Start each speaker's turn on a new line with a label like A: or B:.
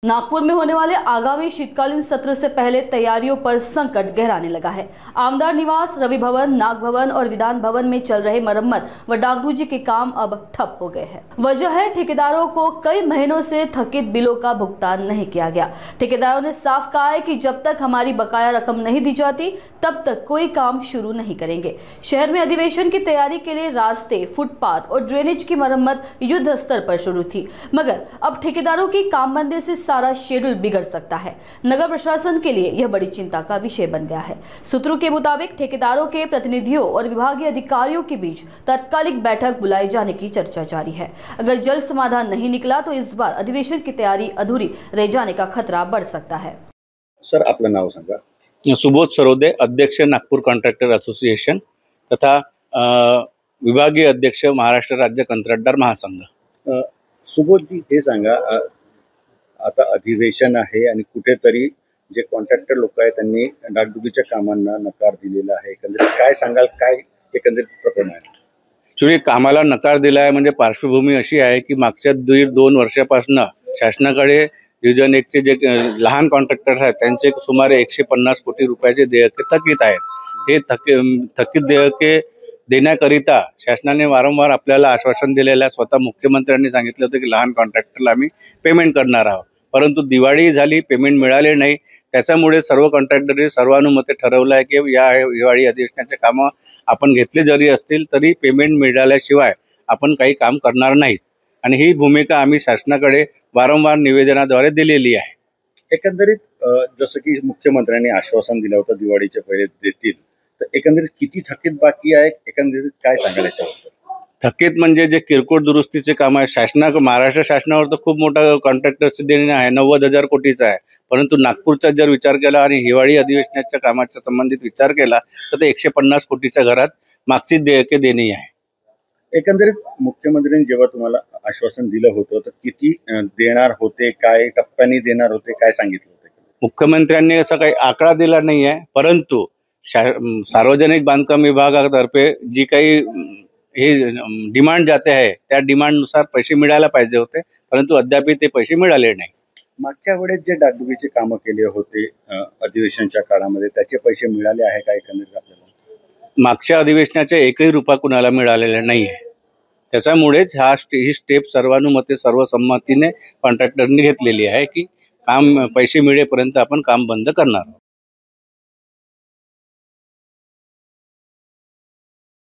A: नागपुर में होने वाले आगामी शीतकालीन सत्र से पहले तैयारियों पर संकट गहराने लगा है। आमदार निवास, रवि भवन, नाग भवन और विधान भवन में चल रहे मरम्मत व डागडूजी के काम अब ठप हो गए हैं। वजह है ठेकेदारों को कई महीनों से थकित बिलों का भुगतान नहीं किया गया। ठेकेदारों ने साफ कहा है कि जब तक हमारी बकाया रकम नहीं दी जाती तब तक कोई काम शुरू नहीं करेंगे। शहर में अधिवेशन की तैयारी के लिए रास्ते, फुटपाथ और ड्रेनेज की मरम्मत युद्ध स्तर पर शुरू थी, मगर अब ठेकेदारों की कामबंदी से सारा शेड्यूल बिगड़ सकता है। नगर प्रशासन के लिए यह बड़ी चिंता का विषय बन गया है। सूत्रों के मुताबिक ठेकेदारों के प्रतिनिधियों और विभागीय अधिकारियों के बीच तात्कालिक बैठक बुलाए जाने की चर्चा जारी है। अगर जल्द समाधान नहीं निकला तो इस बार अधिवेशन की तैयारी अधूरी रह जाने का खतरा बढ़ सकता है।
B: सर, आपलं नाव सांगा।
C: सुबोध सरोदे, अध्यक्ष नागपूर कॉन्ट्रॅक्टर असोसिएशन तथा विभागीय अध्यक्ष महाराष्ट्र राज्य कंत्राटदार महासंघ।
B: सुबोध जी, हे सांगा, आता अधिवेशन आहे आणि कुठेतरी जे कॉन्ट्रॅक्टर लोक आहेत त्यांनी डागडुगीच्या कामांना नकार दिलेला आहे। एकंदरीत काय सांगाल, काय एकंदरीत प्रकरण आहे?
C: ॲक्च्युली कामाला नकार दिला आहे म्हणजे पार्श्वभूमी अशी आहे की मागच्या 1.5-2 वर्षापासून शासनाकडे डिव्हिजन 1 चे जे लहान कॉन्ट्रॅक्टर्स आहेत त्यांचे सुमारे 150 कोटी रुपयाचे देयके थकीत आहेत। हे थकीत देयके देण्याकरिता शासनाने वारंवार आपल्याला आश्वासन दिलेलं आहे। स्वतः मुख्यमंत्र्यांनी सांगितलं होतं की लहान कॉन्ट्रॅक्टरला आम्ही पेमेंट करणार आहोत, परंतु दिवाळी झाली, पेमेंट मिळाले नाही। त्याच्यामुळे सर्व कॉन्ट्रॅक्टरने सर्वानुमते ठरवलं आहे की या दिवाळी अधिवेशनाचे कामं आपण घेतले जरी असतील तरी पेमेंट मिळाल्याशिवाय आपण काही काम करणार नाहीत, आणि ही भूमिका आम्ही शासनाकडे वारंवार निवेदनाद्वारे दिलेली आहे।
B: एकंदरीत जसं की मुख्यमंत्र्यांनी आश्वासन दिलं होतं दिवाळीच्या पहिले देतील, तर एकंदरीत किती थकीत बाकी आहे, एकंदरीत काय सांगाल याच्याबद्दल?
C: थकीत म्हणजे जे किरकोळ दुरुस्तीचे काम आहे, महाराष्ट्र शासनावर तर खूप मोठा कॉन्ट्रॅक्टर्स देणे आहे, 90,000 कोटीचा आहे, परंतु नागपूरचा जर विचार केला आणि हिवाळी अधिवेशनाच्या कामाच्या संबंधित विचार केला तर ते 150 कोटीच्या घरात मागची देयके देणी आहे।
B: एकंदरीत मुख्यमंत्र्यांनी जेव्हा तुम्हाला आश्वासन दिलं होतं तर किती देणार होते, काय टप्प्याने देणार होते, काय सांगितलं होतं?
C: मुख्यमंत्र्यांनी असा काही आकडा दिला नाही आहे, परंतु सार्वजनिक बांधकाम विभागातर्फे जी काही हे डिमांड जाते आहे त्या डिमांडनुसार पैसे मिळायला पाहिजे होते, परंतु अद्याप ते पैसे मिळाले नाही।
B: मागच्या वेळेस जे डागडुगीचे कामं केले होते अधिवेशनच्या काळामध्ये त्याचे पैसे मिळाले आहे का एकंदरीत आपल्याला?
C: मागच्या अधिवेशनाचे एकही रुपया कुणाला मिळालेला नाही आहे। त्याच्यामुळेच ही स्टेप सर्वानुमते सर्वसंमतीने कॉन्ट्रॅक्टरने घेतलेली आहे की काम पैसे मिळेपर्यंत आपण काम बंद करणार आहोत।